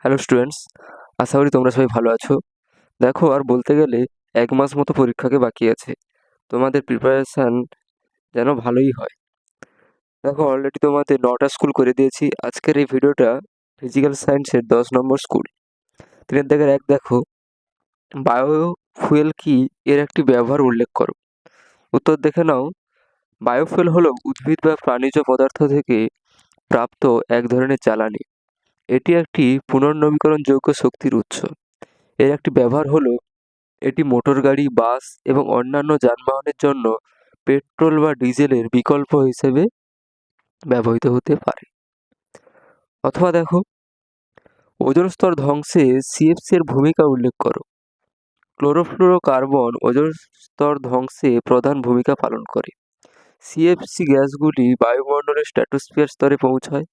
Hello students, আশা করি তোমরা সবাই ভালো আছো। দেখো, আর বলতে গেলে ১ মাস মতো পরীক্ষাকে বাকি আছে। তোমাদের প্রিপারেশান যেন ভালোই হয়। দেখো, অলরেডি তোমাদের ৯টা স্কুল করে দিয়েছি। আজকের এই ভিডিওটা ফিজিক্যাল সায়েন্সের ১০ নম্বর স্কুল। ৩ দাগের ১ দেখো, বায়োফুয়েল কি, এর একটি ব্যবহার উল্লেখ করো। উত্তর দেখে নাও। বায়োফুয়েল হলো উদ্ভিদ বা প্রাণিজ পদার্থ থেকে প্রাপ্ত এক ধরনের জ্বালানি। এটি একটি পুনর্নবীকরণযোগ্য শক্তির উৎস। এর একটি ব্যবহার হলো, এটি মোটরগাড়ি, বাস এবং অন্যান্য যানবাহনের জন্য পেট্রোল বা ডিজেলের বিকল্প হিসেবে ব্যবহৃত হতে পারে। অথবা দেখো, ওজোন স্তর ধ্বংসে সিএফসি এর ভূমিকা উল্লেখ করো। ক্লোরোফ্লুরোকার্বন ওজোন স্তর ধ্বংসে প্রধান ভূমিকা পালন করে। সিএফসি গ্যাসগুলি বায়ুমণ্ডলের স্ট্র্যাটোস্ফিয়ার স্তরে পৌঁছায়।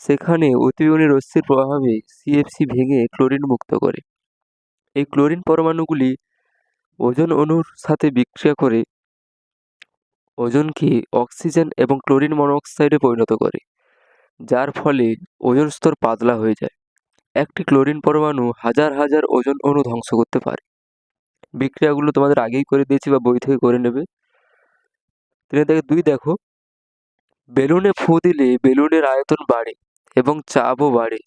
সেখানে অতিবেগুনি রশ্মির প্রভাবে সিএফসি ভেঙে ক্লোরিন মুক্ত করে। এই ক্লোরিন পরমাণুগুলি ওজোন অণুর সাথে বিক্রিয়া করে ওজোনকে অক্সিজেন এবং ক্লোরিন মনোক্সাইডে পরিণত করে, যার ফলে ওজোন স্তর পাতলা হয়ে যায়। একটি ক্লোরিন পরমাণু হাজার হাজার ওজোন অণু ধ্বংস করতে পারে। বিক্রিয়াগুলো তোমাদের আগেই করে দিয়েছি বা বই থেকে করে নেবে। 3 থেকে 2 দেখো, বেলুনে ফুঁ দিলে বেলুনের আয়তন বাড়ে এবং চাপও বাড়ে।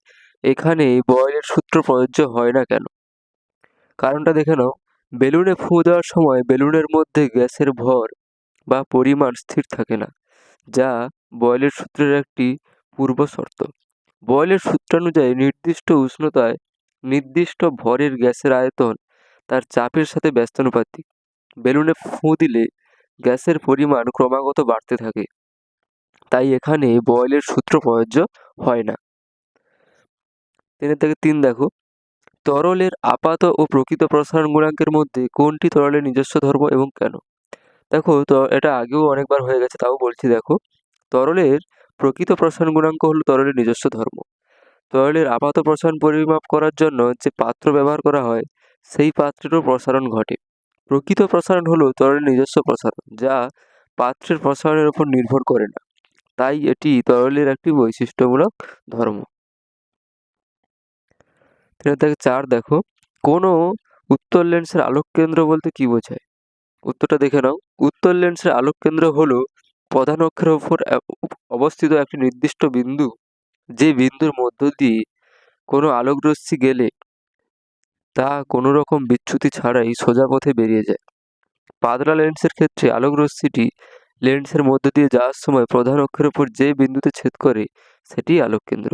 এখানে বয়েলের সূত্র প্রযোজ্য হয় না কেন? কারণটা দেখে নাও। বেলুনে ফুঁ দেওয়ার সময় বেলুনের মধ্যে গ্যাসের ভর বা পরিমাণ স্থির থাকে না, যা বয়েলের সূত্রের একটি পূর্বশর্ত। বয়েলের সূত্রানুযায়ী নির্দিষ্ট উষ্ণতায় নির্দিষ্ট ভরের গ্যাসের আয়তন তার চাপের সাথে ব্যস্তানুপাতিক। বেলুনে ফুঁ দিলে গ্যাসের পরিমাণ ক্রমাগত বাড়তে থাকে, তাই এখানে বয়েলের সূত্র প্রযোজ্য হয় না। 3 থেকে 3 দেখো, তরলের আপাত ও প্রকৃত প্রসারণ গুণাঙ্কের মধ্যে কোনটি তরলের নিজস্ব ধর্ম এবং কেন? দেখো, তো এটা আগেও অনেকবার হয়ে গেছে, তাও বলছি। দেখো, তরলের প্রকৃত প্রসারণ গুণাঙ্ক হলো তরলের নিজস্ব ধর্ম। তরলের আপাত প্রসারণ পরিমাপ করার জন্য যে পাত্র ব্যবহার করা হয়, সেই পাত্রেরও প্রসারণ ঘটে। প্রকৃত প্রসারণ হলো তরলের নিজস্ব প্রসারণ, যা পাত্রের প্রসারণের উপর নির্ভর করে না, তাই এটি তরলের একটি বৈশিষ্ট্যমূলক ধর্ম। 4 দেখো, কোনো উত্তল লেন্সের আলোক কেন্দ্র বলতে কি বোঝায়? উত্তরটা দেখে নাও। উত্তল লেন্সের আলোক কেন্দ্র হলো প্রধান অক্ষের ওপর অবস্থিত একটি নির্দিষ্ট বিন্দু, যে বিন্দুর মধ্য দিয়ে কোনো আলোকরশ্মি গেলে তা কোনো রকম বিচ্যুতি ছাড়াই সোজা পথে বেরিয়ে যায়। পাতলা লেন্সের ক্ষেত্রে আলোকরশ্মিটি লেন্সের মধ্য দিয়ে যাওয়ার সময় প্রধান অক্ষের ওপর যে বিন্দুতে ছেদ করে, সেটিই আলোক কেন্দ্র।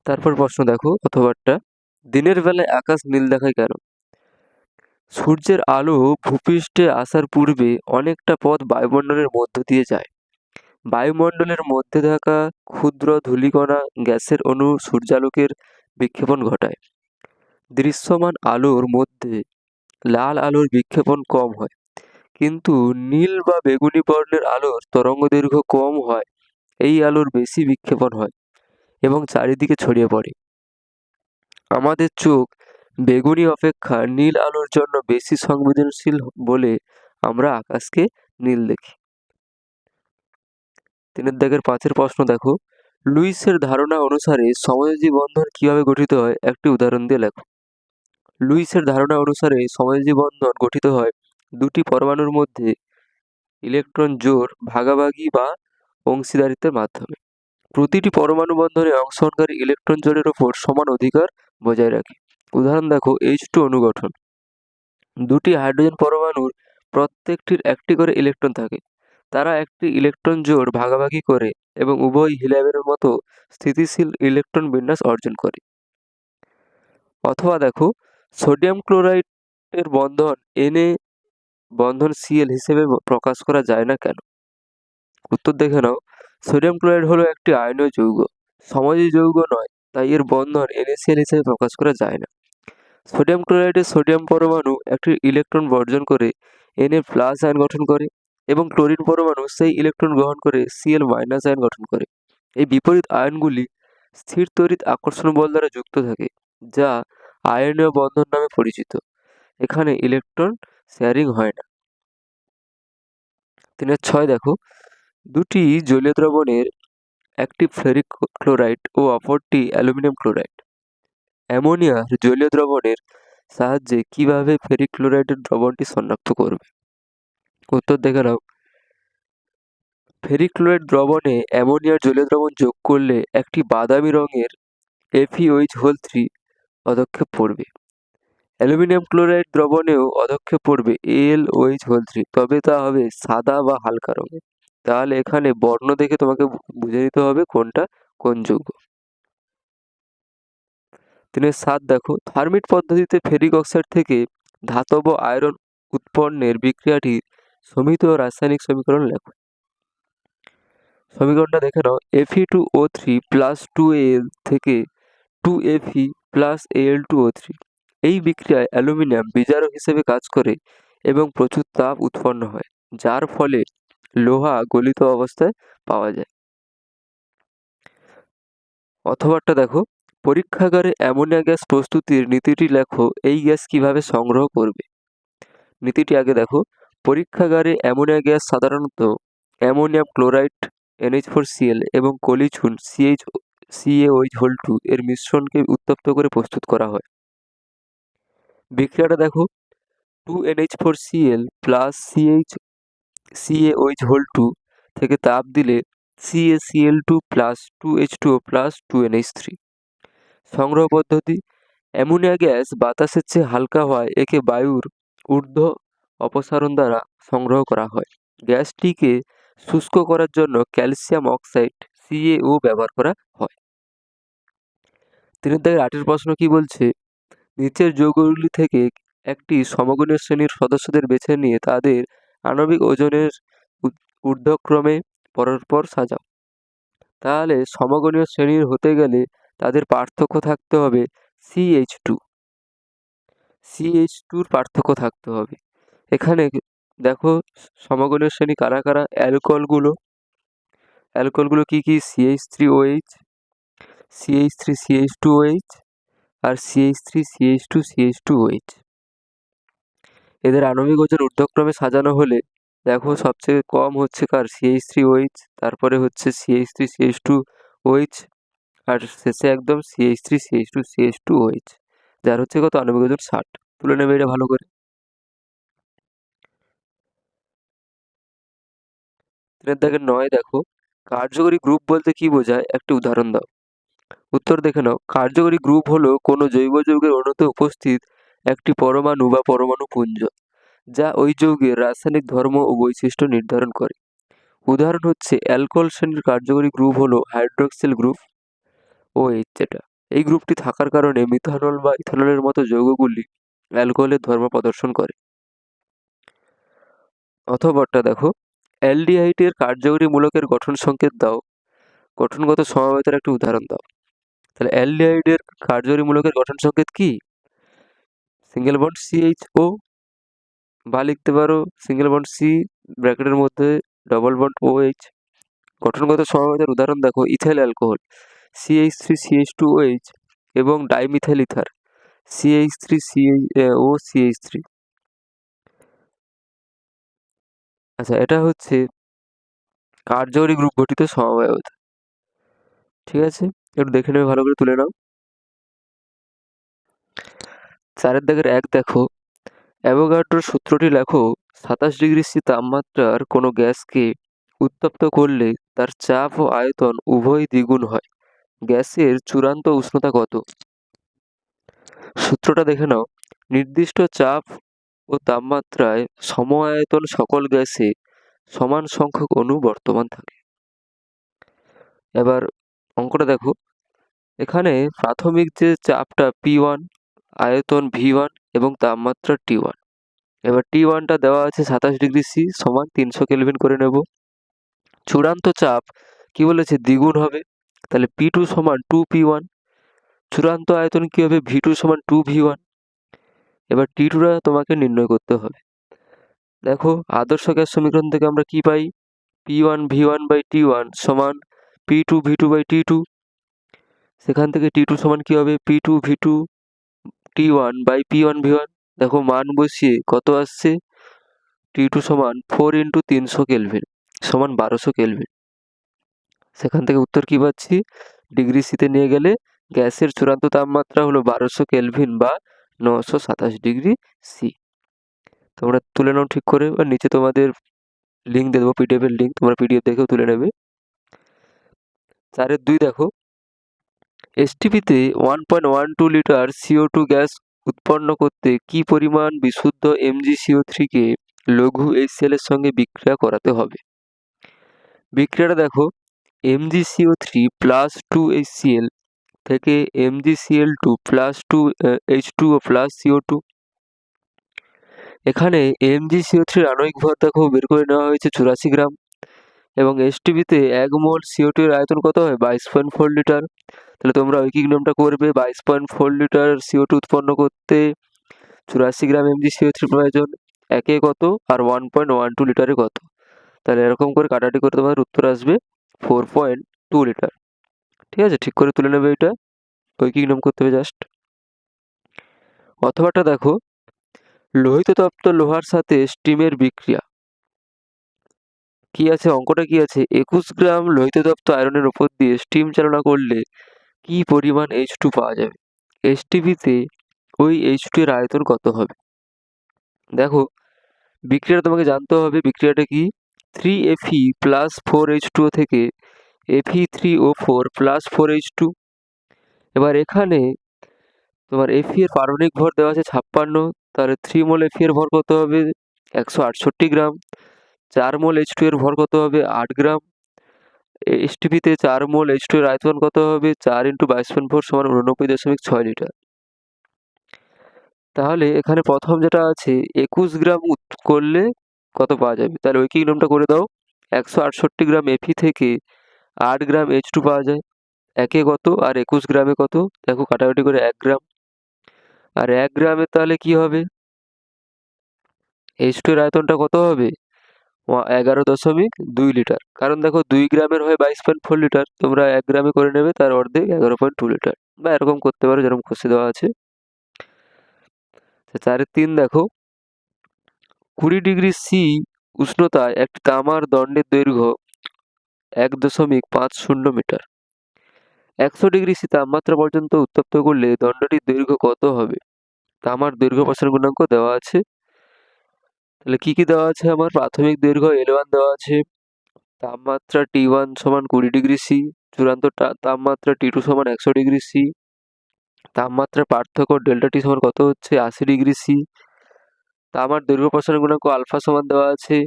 তারপর প্রশ্ন দেখো অথবাটা, দিনের বেলায় আকাশ নীল দেখায় কেন? সূর্যের আলো ভূপৃষ্ঠে আসার পূর্বে অনেকটা পথ বায়ুমণ্ডলের মধ্য দিয়ে যায়। বায়ুমণ্ডলের মধ্যে থাকা ক্ষুদ্র ধূলিকণা, গ্যাসের অণু সূর্যালোকের বিক্ষেপণ ঘটায়। দৃশ্যমান আলোর মধ্যে লাল আলোর বিক্ষেপণ কম হয়, কিন্তু নীল বা বেগুনি বর্ণের আলোর তরঙ্গদৈর্ঘ্য কম হয়। এই আলোর বেশি বিক্ষেপণ হয় এবং চারিদিকে ছড়িয়ে পড়ে। আমাদের চোখ বেগুনি অপেক্ষা নীল আলোর জন্য বেশি সংবেদনশীল বলে আমরা আকাশকে নীল দেখি। 3 দাগের 5 প্রশ্ন দেখো, লুইসের ধারণা অনুসারে সমযোজী বন্ধন কিভাবে গঠিত হয়, একটি উদাহরণ দিয়ে লেখো। লুইসের ধারণা অনুসারে সমযোজী বন্ধন গঠিত হয় দুটি পরমাণুর মধ্যে ইলেকট্রন জোড় ভাগাভাগি বা অংশীদারিত্বের মাধ্যমে। প্রতিটি পরমাণু বন্ধনে অংশগ্রহণকারী ইলেকট্রন জোড়ের ওপর সমান অধিকার বজায় রাখে। উদাহরণ দেখো, H2 অণু গঠন। দুটি হাইড্রোজেন পরমাণুর প্রত্যেকটির একটি করে ইলেকট্রন থাকে। তারা একটি ইলেকট্রন জোড় ভাগাভাগি করে এবং উভয় হিলিয়ামের মতো স্থিতিশীল ইলেকট্রন বিন্যাস অর্জন করে। অথবা দেখো, সোডিয়াম ক্লোরাইডের বন্ধন Na বন্ধন Cl হিসেবে প্রকাশ করা যায় না কেন? উত্তর দেখে নাও। সোডিয়াম ক্লোরাইড হলো একটি আয়নীয় যৌগ, সমযোজী যৌগ নয়, তাই এর বন্ধন NaCl হিসেবে প্রকাশ করা যায় না। সোডিয়াম ক্লোরাইডের সোডিয়াম পরমাণু একটি ইলেকট্রন বর্জন করে Na+ আয়ন গঠন করে এবং ক্লোরিন পরমাণু সেই ইলেকট্রন গ্রহণ করে Cl- আয়ন গঠন করে। এই বিপরীত আয়নগুলি স্থির তড়িৎ আকর্ষণ বল দ্বারা যুক্ত থাকে, যা আয়নীয় বন্ধন নামে পরিচিত। এখানে ইলেকট্রন শেয়ারিং হয় না। 3 দেখো, দুটি জলীয় দ্রবণের একটি ফেরিক ক্লোরাইড ও অপরটি অ্যালুমিনিয়াম ক্লোরাইড। অ্যামোনিয়ার জলীয় দ্রবণের সাহায্যে কিভাবে ফেরিক ক্লোরাইডের দ্রবণটি শনাক্ত করবে? উত্তর দেখে নাও। ফেরিক ক্লোরাইড দ্রবণে অ্যামোনিয়ার জলীয় দ্রবণ যোগ করলে একটি বাদামি রঙের FeOH3 পদক্ষেপ পড়বে। অ্যালুমিনিয়াম ক্লোরাইড দ্রবণেও পদক্ষেপ পড়বে AlOH3, তবে তা হবে সাদা বা হালকা রঙের। তাহলে এখানে বর্ণ দেখে তোমাকে বুঝে নিতে হবে কোনটা কোন যৌগ। 3.7 দেখো, থার্মিট পদ্ধতিতে ফেরিক অক্সাইড থেকে ধাতব আয়রন উৎপন্নের বিক্রিয়াটির সমিত রাসায়নিক সমীকরণ লেখো। সমীকরণটা দেখে নাও। Fe2O3 প্লাস 2Al থেকে 2Fe প্লাস Al2O3। এই বিক্রিয়ায় অ্যালুমিনিয়াম বিজারক হিসেবে কাজ করে এবং প্রচুর তাপ উৎপন্ন হয়, যার ফলে লোহা গলিত অবস্থায় পাওয়া যায়। অথবাটা দেখো, পরীক্ষাগারে অ্যামোনিয়া গ্যাস প্রস্তুতির নীতিটি লেখো। এই গ্যাস কিভাবে সংগ্রহ করবে? নীতিটি আগে দেখো। পরীক্ষাগারে অ্যামোনিয়া গ্যাস সাধারণত অ্যামোনিয়াম ক্লোরাইড NH4Cl এবং কলিচুন CaOH2 এর মিশ্রণকে উত্তপ্ত করে প্রস্তুত করা হয়। বিক্রিয়াটা দেখো। 2NH4Cl প্লাস CaOH2 থেকে তাপ দিলে CaCl2 plus 2H2O plus 2NH3। সংগ্রহ পদ্ধতি: অ্যামোনিয়া গ্যাস বাতাসের চেয়ে হালকা হওয়ায় একে বায়ুর ঊর্ধ্ব অপসারণ দ্বারা সংগ্রহ করা হয়। গ্যাসটিকে শুষ্ক করার জন্য ক্যালসিয়াম অক্সাইড CaO ব্যবহার করা হয়। 3.8 প্রশ্ন কি বলছে? নিচের যৌগগুলি থেকে একটি সমগণীয় শ্রেণীর সদস্যদের বেছে নিয়ে তাদের আণবিক ওজনের ঊর্ধ্বক্রমে পরস্পর সাজাও। তাহলে সমগণীয় শ্রেণীর হতে গেলে তাদের পার্থক্য থাকতে হবে CH2 পার্থক্য থাকতে হবে। এখানে দেখো সমগণীয় শ্রেণী কারা কারা? অ্যালকোহলগুলো কি কি? CH3OH, CH3CH2OH আর CH3CH2CH2OH। এদের আণবিক ওজন ঊর্ধ্বক্রমে সাজানো হলে দেখো সবচেয়ে কম হচ্ছে কার? CH3OH, তারপরে হচ্ছে CH3CH2OH, আর শেষে একদম CH3CH2CH2OH, যার হচ্ছে কত? আণবিক ওজন 60। তুলে নেবে এটা ভালো করে। 9 দেখো, কার্যকরী গ্রুপ বলতে কি বোঝায়? একটি উদাহরণ দাও। উত্তর দেখে নাও। কার্যকরী গ্রুপ হলো কোনো জৈব যৌগের অণুতে উপস্থিত একটি পরমাণু বা পরমাণু পুঞ্জ, যা ওই যৌগের রাসায়নিক ধর্ম ও বৈশিষ্ট্য নির্ধারণ করে। উদাহরণ হচ্ছে অ্যালকোহল শ্রেণীর কার্যকরী গ্রুপ হলো হাইড্রক্সিল গ্রুপ OH, যেটা এই গ্রুপটি থাকার কারণে মিথানল বা ইথানলের মতো যৌগগুলি অ্যালকোহলের ধর্ম প্রদর্শন করে। অথবাটা দেখো, অ্যালডিহাইডের কার্যকরী মূলকের গঠন সংকেত দাও। গঠনগত সমবায়তার একটি উদাহরণ দাও। তাহলে অ্যালডিহাইডের কার্যকরী মূলকের গঠন সংকেত কি? সিঙ্গেল বন্ড CHO, বা লিখতে পারো সিঙ্গেল বন্ড C ব্র্যাকেটের মধ্যে ডবল বন্ড OH। গঠনগত সমবায়তার উদাহরণ দেখো। ইথাইল অ্যালকোহল CH3CH2OH এবং ডাইমিথাইল ইথার CH3COCH3। আচ্ছা, এটা হচ্ছে কার্যকরী গ্রুপ গঠিত সমবায়তা। ঠিক আছে, একটু দেখে নেবে ভালো করে, তুলে নাও। 4-1 দেখো, অ্যাভোগাড্রোর সূত্রটি লেখো। 27°C তাপমাত্রার কোনো গ্যাসকে উত্তপ্ত করলে তার চাপ ও আয়তন উভয়ই দ্বিগুণ হয়। গ্যাসের চূড়ান্ত উষ্ণতা কত? সূত্রটা দেখে নাও। নির্দিষ্ট চাপ ও তাপমাত্রায় সম আয়তন সকল গ্যাসে সমান সংখ্যক অণু বর্তমান থাকে। এবার অঙ্কটা দেখো। এখানে প্রাথমিক যে চাপটা P1, আয়তন V1 এবং তাপমাত্রা T1। এবার T1টা দেওয়া আছে 27°C সমান 300 কেলভিন করে নেব। চূড়ান্ত চাপ কি বলেছে? দ্বিগুণ হবে, তাহলে P2 সমান 2P1। চূড়ান্ত আয়তন কি হবে? V2 সমান 2V1। এবার T2টা তোমাকে নির্ণয় করতে হবে। দেখো, আদর্শ গ্যাস সমীকরণ থেকে আমরা কি পাই? P1V1/T1 সমান P2V2/T2। সেখান থেকে T2 সমান কি হবে? P2V2T1/P1V1। দেখো মান বসিয়ে কত আসছে? T2 সমান 4 × 300 কেলভিন সমান 1200 কেলভিন। সেখান থেকে উত্তর কি পাচ্ছি, ডিগ্রি সিতে নিয়ে গেলে গ্যাসের চূড়ান্ত তাপমাত্রা হলো 1200 কেলভিন বা 927 ডিগ্রি সি। তোমরা তুলে নাও ঠিক করে, বা নিচে তোমাদের লিঙ্ক দিয়ে দেবো, পিডিএফ এর লিঙ্ক, তোমরা পিডিএফ দেখেও তুলে নেবে। 4-2 দেখো, এসটিপিতে 1.12 লিটার CO2 গ্যাস উৎপন্ন করতে কি পরিমাণ বিশুদ্ধ MgCO3 কে লঘু HCl এর সঙ্গে বিক্রিয়া করাতে হবে? বিক্রিয়াটা দেখো, MgCO3 প্লাস 2HCl থেকে MgCl2 plus 2H2O plus CO2। এখানে MgCO3 আণবিক ভর দেখো বের করে নেওয়া হয়েছে 84 গ্রাম, এবং এসটিপিতে 1 মোল CO2 এর আয়তন কত হয়, 22.4 লিটার। তাহলে তোমরা ঐকিক নিয়মটা করবে, 22.4 লিটার CO2 উৎপন্ন করতে 84 গ্রাম MgCO3 প্রয়োজন, একে কত আর 1.12 লিটারে কত। তাহলে এরকম করে কাটাটি করে তোমাদের উত্তর আসবে 4.2 লিটার। ঠিক আছে, ঠিক করে তুলে নেবে, এটা ঐকিক নিয়ম করতে হবে জাস্ট। অথবাটা দেখো, লোহিত তপ্ত লোহার সাথে স্টিমের বিক্রিয়া কি আছে, অঙ্কটা কি আছে, 21 গ্রাম লোহিত তপ্ত আয়রনের উপর দিয়ে স্টিম চালনা করলে কি পরিমাণ H2 পাওয়া যাবে? এসটিপিতে ওই H2 এর আয়তন কত হবে? দেখো, বিক্রিয়াটা তোমাকে জানতে হবে, বিক্রিয়াটা কি, 3Fe প্লাস 4H2O থেকে Fe3O4 প্লাস 4H2। এবার এখানে তোমার Fe এর পারমাণবিক ভর দেওয়া আছে 56, তাহলে 3 মোল Fe এর ভর কত হবে, 168 গ্রাম। 4 মোল H2 এর ভর কত হবে, 8 গ্রাম। এসটিপিতে 4 মোল H2 এর আয়তন কত হবে, 4 × 22.4 সমান 89.6 লিটার। তাহলে এখানে প্রথম যেটা আছে 21 গ্রাম করলে কত পাওয়া যাবে, তাহলে ঐকিক নিয়মটা করে দাও, 168 গ্রাম Fe থেকে 8 গ্রাম H2 পাওয়া যায়, একে কত আর 21 গ্রামে কত, দেখো কাটাকাটি করে 1 গ্রাম, আর 1 গ্রামে তাহলে কি হবে, H2 এর আয়তনটা কত হবে, 11.2 লিটার। কারণ দেখো 2 গ্রামের হয় 22.4 লিটার, তোমরা 1 গ্রামে করে নেবে, তার অর্ধেক 11.2 লিটার, বা এরকম করতে পারো যেরকম খুশি দেওয়া আছে। 4-3 দেখো, 20 ডিগ্রি সি উষ্ণতায় একটি তামার দণ্ডের দৈর্ঘ্য 1.50 মিটার। 100 ডিগ্রি সি তাপমাত্রা পর্যন্ত উত্তপ্ত করলে দণ্ডটির দৈর্ঘ্য কত হবে? তামার দৈর্ঘ্য প্রসারণ গুণাঙ্ক দেওয়া আছে। তাহলে কি কি দেওয়া আছে, আমার প্রাথমিক দৈর্ঘ্য L1 দেওয়া আছে, তাপমাত্রা T1 সমান 20 ডিগ্রি সি, চূড়ান্ত তাপমাত্রা T2 সমান 100 ডিগ্রি সি, তাপমাত্রার পার্থক্য ডেল্টা টি সমান কত হচ্ছে, 80 ডিগ্রি সি, তামার দৈর্ঘ্য প্রসারণ গুণাঙ্ক আলফা সমান দেওয়া আছে।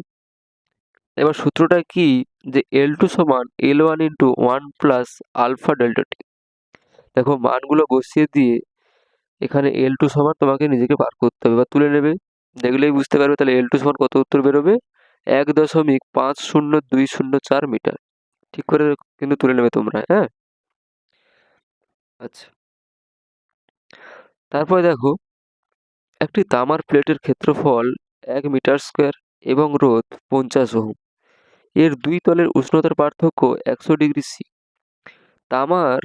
এবার সূত্রটা কি, যে L2 সমান L1 × 1 প্লাস আলফা ডেল্টা টি। দেখো মানগুলো বসিয়ে দিয়ে এখানে L2 সমান তোমাকে নিজেকে বার করতে হবে বা তুলে নেবে, দেখলেই বুঝতে পারবে। তাহলে L2 সমান কত উত্তর বেরোবে, 1.50204 মিটার। ঠিক করে কিন্তু তুলে নেবে তোমরা, হ্যাঁ। আচ্ছা, তারপরে দেখো, একটি তামার প্লেটের ক্ষেত্রফল 1 মিটার স্কোয়ার এবং রোধ 50 ওহম, এর দুই তলের উষ্ণতার পার্থক্য 100 ডিগ্রি সি। তামার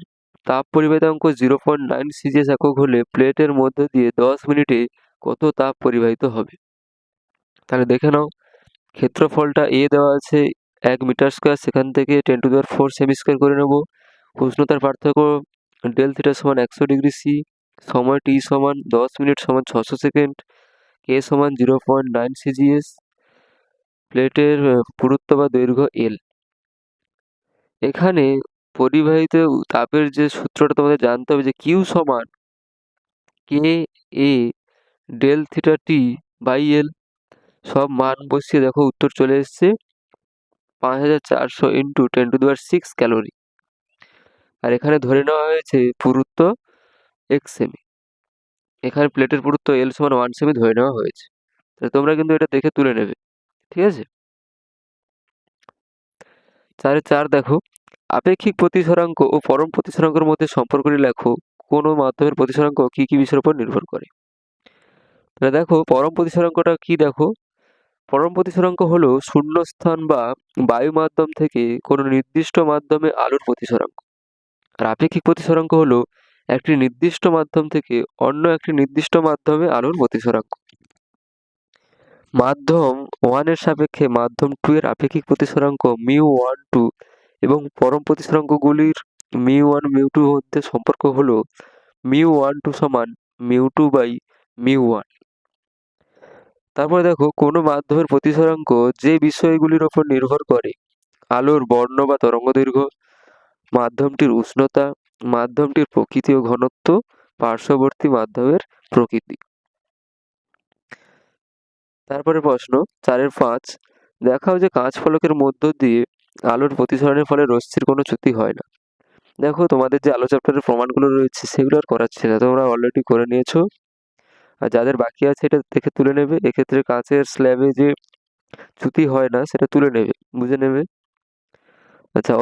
তাপ পরিবাহিতাঙ্ক 0.9 সিজিএস একক হলে প্লেটের মধ্য দিয়ে 10 মিনিটে কত তাপ পরিবাহিত হবে? তাহলে দেখে নাও, ক্ষেত্রফলটা এ দেওয়া আছে 1 মিটার স্কোয়ার, সেখান থেকে 10⁴ সেমি স্কোয়ার করে নেব। উষ্ণতার পার্থক্য ডেল থিটা সমান 100 ডিগ্রি সি, সময় টি সমান 10 মিনিট সমান 600 সেকেন্ড, কে সমান 0.9 সিজিএস, প্লেটের পুরুত্ব বা দৈর্ঘ্য এল। এখানে পরিবাহিত তাপের যে সূত্রটা তোমাদের জানতে হবে, যে কিউ সমান K A del theta T by L. সব মান বসিয়ে দেখো উত্তর চলে এসছে 5400 × 10⁶ ক্যালোরি। আর এখানে ধরে নেওয়া হয়েছে পুরুত্ব এক্স সেমি, এখানে প্লেটের পুরুত্ব এল সমান 1 সেমি ধরে নেওয়া হয়েছে। তাহলে তোমরা কিন্তু এটা দেখে তুলে নেবে, ঠিক আছে। 4 দেখো, আপেক্ষিক প্রতিসরাঙ্ক ও পরম প্রতিসরাঙ্কের মধ্যে সম্পর্কটি লেখো, কোনো মাধ্যমের প্রতিসরাঙ্ক কি কি বিষয়ের উপর নির্ভর করে? তাহলে দেখো পরম প্রতিসরাঙ্কটা কি, দেখো পরম প্রতিসরাঙ্ক হলো শূন্যস্থান বা বায়ু মাধ্যম থেকে কোনো নির্দিষ্ট মাধ্যমে আলোর প্রতিসরাঙ্ক। আর আপেক্ষিক প্রতিসরাঙ্ক হলো একটি নির্দিষ্ট মাধ্যম থেকে অন্য একটি নির্দিষ্ট মাধ্যমে আলোর প্রতিসরাঙ্ক। মাধ্যম 1 এর সাপেক্ষে মাধ্যম 2 এর আপেক্ষিক প্রতিসরাঙ্ক μ12 এবং পরম প্রতিসরাঙ্কগুলির μ1 μ2 মধ্যে সম্পর্ক হলো μ12 সমান μ2 বাই μ1। তারপরে দেখো কোনো মাধ্যমের প্রতিসরাঙ্ক যে বিষয়গুলির ওপর নির্ভর করে: আলোর বর্ণ বা তরঙ্গদৈর্ঘ্য, মাধ্যমটির উষ্ণতা, মাধ্যমটির প্রকৃতি ও ঘনত্ব, পার্শ্ববর্তী মাধ্যমের প্রকৃতি। তারপরে প্রশ্ন 4-5, দেখাও যে কাঁচ ফলকের মধ্য দিয়ে আলোর প্রতিসরণের ফলে রশ্মির কোনো ক্ষতি হয় না। দেখো তোমাদের যে আলো চ্যাপ্টারের প্রমাণগুলো রয়েছে সেগুলো আর করাচ্ছি না, তোমরা অলরেডি করে নিয়েছো। আর যাদের বাকি আছে এটা দেখে তুলে নেবে। এক্ষেত্রে কাঁচের স্ল্যাবে যে চ্যুতি হয় না সেটা তুলে নেবে, বুঝে নেবে। আচ্ছা,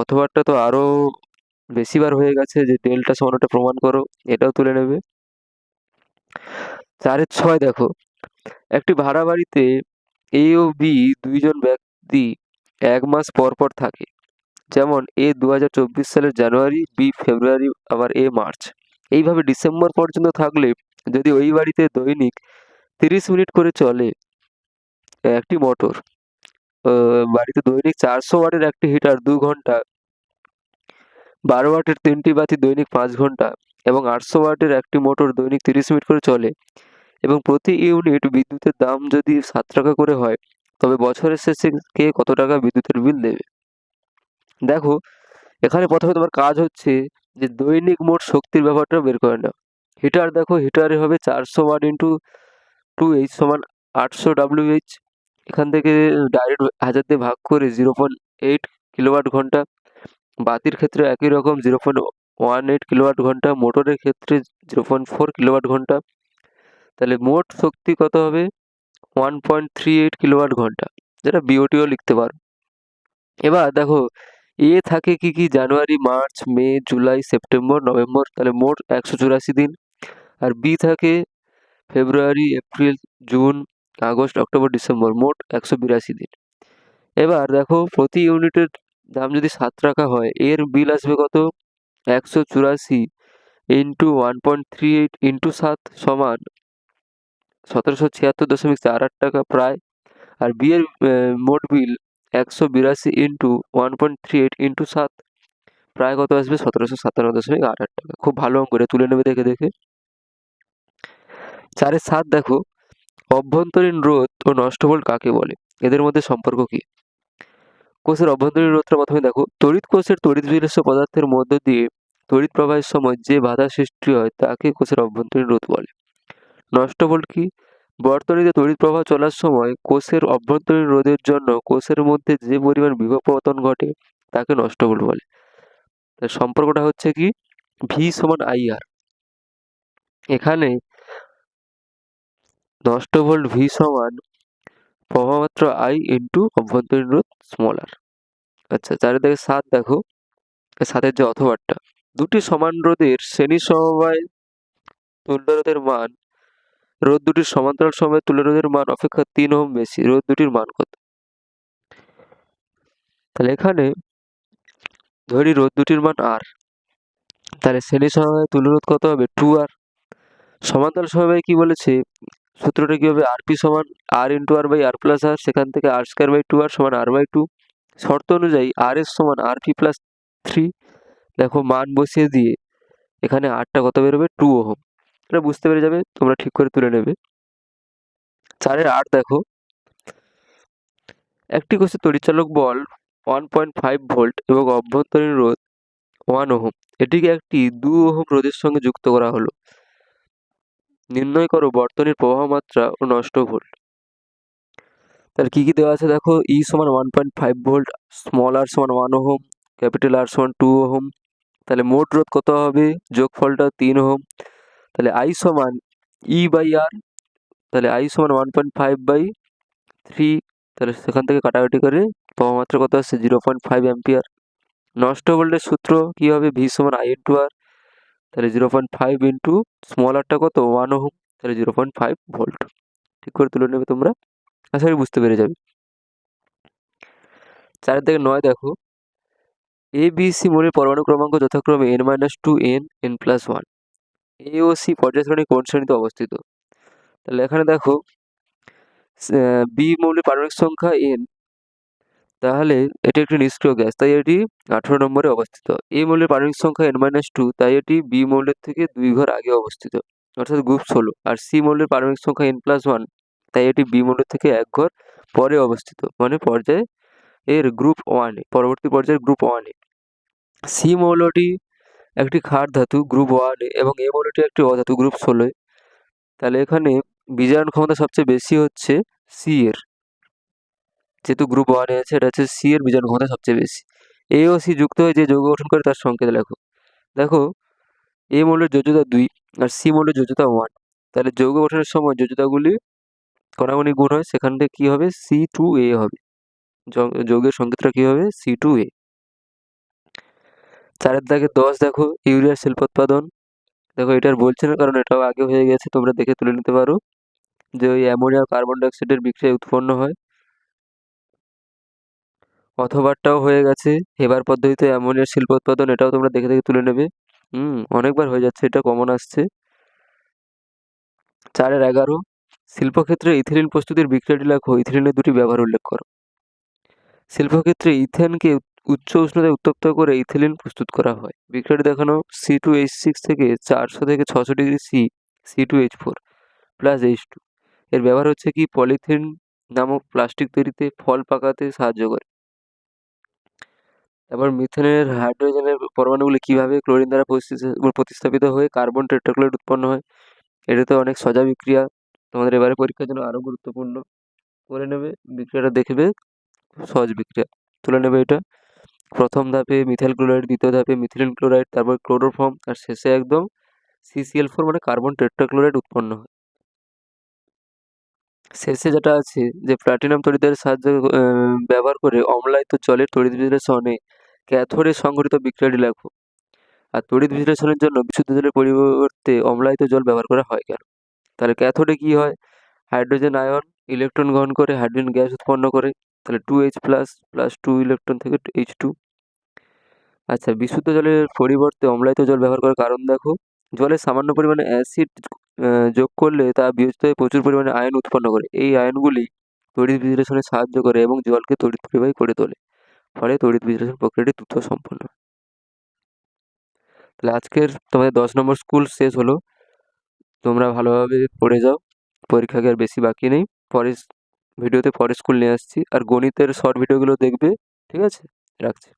অথবাটা তো আরও বেশিবার হয়ে গেছে, যে ডেল্টা সমান ওটা প্রমাণ করো, এটাও তুলে নেবে। 4-6 দেখো, একটি ভাড়া বাড়িতে এ ও বি দুইজন ব্যক্তি 1 মাস পর পর থাকে। যেমন এ 2024 সালের জানুয়ারি, বি ফেব্রুয়ারি, আবার এ মার্চ। এইভাবে ডিসেম্বর পর্যন্ত থাকলে যদি ওই বাড়িতে দৈনিক 30 মিনিট করে চলে একটি মোটর, বাড়িতে দৈনিক 400 ওয়াটের একটি হিটার 2 ঘন্টা, 12 ওয়াটের 3টি বাতি দৈনিক 5 ঘন্টা এবং 800 ওয়াটের একটি মোটর দৈনিক 30 মিনিট করে চলে, এবং প্রতি ইউনিট বিদ্যুতের দাম যদি 7 টাকা করে হয়, তবে বছরের শেষে কে কত টাকা বিদ্যুতের বিল দেবে? দেখো এখানে প্রথমে তোমার কাজ হচ্ছে যে দৈনিক মোট শক্তির ব্যাপারটা বের করে নাও। হিটার দেখো, হিটারে হবে 400 ওয়াট ইন্টু 2H সমান 800 WH। এখান থেকে ডাইরেক্ট 1000 দিয়ে ভাগ করে 0.8 কিলোওয়াট ঘন্টা। বাতির ক্ষেত্রে একই রকম 0.18 কিলোওয়াট ঘন্টা। মোটরের ক্ষেত্রে 0.4 কিলোওয়াট ঘন্টা। তাহলে মোট শক্তি কত হবে? 1.38 কিলোওয়াট ঘন্টা, যেটা বিওটিও লিখতে পারো। এবার দেখো এ থাকে কি কি, January, March, May, July, September, November, তাহলে মোট 184 দিন। আর বি থাকে February, April, June, August, October, December, মোট 182 দিন। এবার দেখো প্রতি ইউনিটের দাম যদি 7 টাকা হয়, এর বিল আসবে কত? 184 ইন্টু 1.38 ইন্টু 7 সমান 1776.48 টাকা প্রায়। আর বি এর মোট বিল 182 ইন্টু 1.38 ইন্টু 7 প্রায় কত আসবে? 1757.88 টাকা। খুব ভালো অঙ্ক, এটা তুলে নেবে দেখে দেখে। 4-7 দেখো, অভ্যন্তরীণ রোধ ও নষ্ট ভোল্ট কাকে বলে? এদের মধ্যে সম্পর্ক কি? কোষের অভ্যন্তরীণ রোধটা প্রথমে দেখো, তড়িৎ কোষের তড়িৎ বিলেস্য পদার্থের মধ্য দিয়ে তড়িৎ প্রবাহের সময় যে বাধা সৃষ্টি হয় তাকে কোষের অভ্যন্তরীণ রোধ বলে। নষ্ট ভোল্ট কি? বর্তনীতে তড়িৎ প্রবাহ চলার সময় কোষের অভ্যন্তরীণ রোধের জন্য কোষের মধ্যে যে পরিমাণ বিভব পতন ঘটে তাকে নষ্ট ভোল্ট বলে। তার সম্পর্কটা হচ্ছে কি? ভি সমান আইআর। এখানে নষ্ট ভোল্ট ভি সমান প্রবাহমাত্রা আই ইন্টু অভ্যন্তরীণ রোধ স্মল আর। আচ্ছা, 4-7 দেখো, 7-এর যে অথবাটা, দুটি সমান রোধের শ্রেণী সমবায় তুল্য রোধের মান, রোধ দুটির সমান্তরাল সমবায় তুল্য রোধের মান অপেক্ষা 3 ওহম বেশি, রোধ দুটির মান কত? তাহলে এখানে ধরি রোধ দুটির মান আর, তাহলে শ্রেণী সমবায় তুল্য রোধ কত হবে? 2R। সমান্তরাল সমবায় কি বলেছে? সূত্রটা কি হবে? আরপি সমান R into R by R plus R, সেখান থেকে আর স্কোয়ার বাই 2R সমান আর বাই 2। শর্ত অনুযায়ী আর এস সমান আরপি প্লাস 3। দেখো মান বসিয়ে দিয়ে এখানে আরটা কত বেরোবে? 2 ওহম। এটা বুঝতে পেরে যাবে, তোমরা ঠিক করে তুলে নেবে। 4-8 দেখো, একটি কোষে তড়িৎচালক বল 1.5 ভোল্ট এবং অভ্যন্তরীণ রোধ 1 ওহম, এটিকে একটি 2 ওহম রোধের সঙ্গে যুক্ত করা হলো। নির্ণয় করো বর্তনীর প্রবাহ মাত্রা ও নষ্ট ভোল্ট। তাহলে কি কি দেওয়া আছে দেখো, ই সমান 1.5 ভোল্ট, স্মল আর সমান 1 ওহম, ক্যাপিটাল আর সমান 2 ওহম। তাহলে মোট রোধ কত হবে? যোগফলটা 3 ওহম। তাহলে আই সমান ই বাই আর, তাহলে আই সমান 1.5 বাই 3। তাহলে সেখান থেকে কাটাকাটি করে প্রবাহমাত্রা কত আসছে? 0.5 অ্যাম্পিয়ার। নষ্ট ভোল্টের সূত্র কি হবে? ভি সমান আই ইন্টু আর, তাহলে 0.5 ইন্টু স্মল আরটা কত? 1 ওহম, তাহলে 0.5 ভোল্ট। ঠিক করে তুলে নেবে তোমরা, আশা করি বুঝতে পেরে যাবে। 4-9 দেখো, এ বি সি মৌলের পরমাণু ক্রমাঙ্ক যথাক্রমে n-2, n+1। এ ও সি পর্যায় সারণী কোন শ্রেণীতে অবস্থিত? তাহলে এখানে দেখো বি মৌলের পারমাণবিক সংখ্যা n, তাহলে এটি একটি নিষ্ক্রিয় গ্যাস, তাই এটি 18 নম্বরে অবস্থিত। এ মৌলের পারমাণবিক সংখ্যা n-2, তাই এটি বি মৌলের থেকে 2 ঘর আগে অবস্থিত, অর্থাৎ গ্রুপ 16। আর সি মৌলের পারমাণবিক সংখ্যা n+1, তাই এটি বি মৌলের থেকে 1 ঘর পরে অবস্থিত, মানে পর্যায়ে এর গ্রুপ 1-এ, পরবর্তী পর্যায়ের গ্রুপ 1-এ। সি মৌলটি একটি ক্ষার ধাতু গ্রুপ 1-এ এবং এ মৌলটি একটি অধাতু গ্রুপ 16-এ। তাহলে এখানে বিজারণ ক্ষমতা সবচেয়ে বেশি হচ্ছে সি এর, যেহেতু গ্রুপ 1-এ আছে, এটা হচ্ছে সি এর বিজারণ ক্ষমতা সবচেয়ে বেশি। এ ও সি যুক্ত হয়ে যে যৌগ গঠন করে তার সংকেত লেখো। দেখো, এ মৌলের যোজ্যতা 2 আর সি মৌলের যোজ্যতা 1, তাহলে যৌগ গঠনের সময় যোজ্যতাগুলি কণাগুলি গুণ হয়, সেখান থেকে কী হবে, C2A হবে, যৌগের সংকেতটা কী হবে, C2A। 4-এর দাগে 10 দেখো, ইউরিয়ার শিল্পোৎপাদন। দেখো এটা আর বলছে না, কারণ এটাও আগে হয়ে গেছে, তোমরা দেখে তুলে নিতে পারো যে ওই অ্যামোনিয়া কার্বন ডাইঅক্সাইডের বিক্রিয়ায় উৎপন্ন হয়। অথবাটাও হয়ে গেছে, হেবার পদ্ধতিতে অ্যামোনিয়ার শিল্পোৎপাদন, এটাও তোমরা দেখে দেখে তুলে নেবে। অনেকবার হয়ে যাচ্ছে, এটা কমন আসছে। 4-এর 11, শিল্পক্ষেত্রে ইথিলিন প্রস্তুতির বিক্রিয়াটি লেখো, ইথিলিনের দুটি ব্যবহার উল্লেখ করো। শিল্পক্ষেত্রে ইথেনকে উচ্চ উষ্ণতায় উত্তপ্ত করে ইথিলিন প্রস্তুত করা হয়। বিক্রিয়াটি দেখানো, C2H6 থেকে 400 থেকে 600 degree C, C2H4 plus H2। এর ব্যবহার হচ্ছে কি, পলিথিন নামক প্লাস্টিক তৈরিতে, ফল পাকাতে সাহায্য করে। তারপর মিথেনের হাইড্রোজেনের পরমাণুগুলি কিভাবে ক্লোরিন দ্বারা প্রতিস্থাপিত হয়ে কার্বন টেট্রাক্লোরাইড উৎপন্ন হয়। এটা তো অনেক সোজা বিক্রিয়া, তোমাদের এবারে পরীক্ষার জন্য আরও গুরুত্বপূর্ণ, করে নেবে বিক্রিয়াটা, দেখবে সহজ বিক্রিয়া, তুলে নেবে এটা। প্রথম ধাপে মিথাইল ক্লোরাইড, দ্বিতীয় ধাপে মিথিলিন ক্লোরাইড, তারপর ক্লোরোফর্ম, আর শেষে একদম CCl4 মানে কার্বন টেট্রাক্লোরাইড উৎপন্ন হয়। শেষে যেটা আছে যে প্লাটিনাম তড়িৎদ্বারের সাহায্যে ব্যবহার করে অম্লায়িত জলের তড়িৎ বিশ্লেষণে ক্যাথোডে সংঘটিত বিক্রিয়াটি লেখো। আর তড়িৎ বিশ্লেষণের জন্য বিশুদ্ধ জলের পরিবর্তে অম্লায়িত জল ব্যবহার করা হয় কেন? তাহলে ক্যাথোডে কি হয়, হাইড্রোজেন আয়ন ইলেকট্রন গ্রহণ করে হাইড্রোজেন গ্যাস উৎপন্ন করে, তাহলে 2H প্লাস 2 ইলেকট্রন থেকে H2। আচ্ছা, বিশুদ্ধ জলের পরিবর্তে অম্লায়িত জল ব্যবহার করার কারণ দেখো, জলে সামান্য পরিমাণে অ্যাসিড যোগ করলে তা বিয়োজিত হয়ে প্রচুর পরিমাণে আয়ন উৎপন্ন করে। এই আয়নগুলি তড়িৎ বিশ্লেষণে সাহায্য করে এবং জলকে তড়িৎ পরিবাহী করে তোলে, ফলে তড়িৎ বিশ্লেষণ প্রক্রিয়াটি দ্রুত সম্পন্ন হয়। তাহলে আজকের তোমাদের 10 নম্বর স্কুল শেষ হলো। তোমরা ভালোভাবে পড়ে যাও, পরীক্ষাকে আর বেশি বাকি নেই। পরের ভিডিওতে পরের স্কুল নিয়ে আসছি, আর গণিতের শর্ট ভিডিওগুলো দেখবে, ঠিক আছে? রাখছি।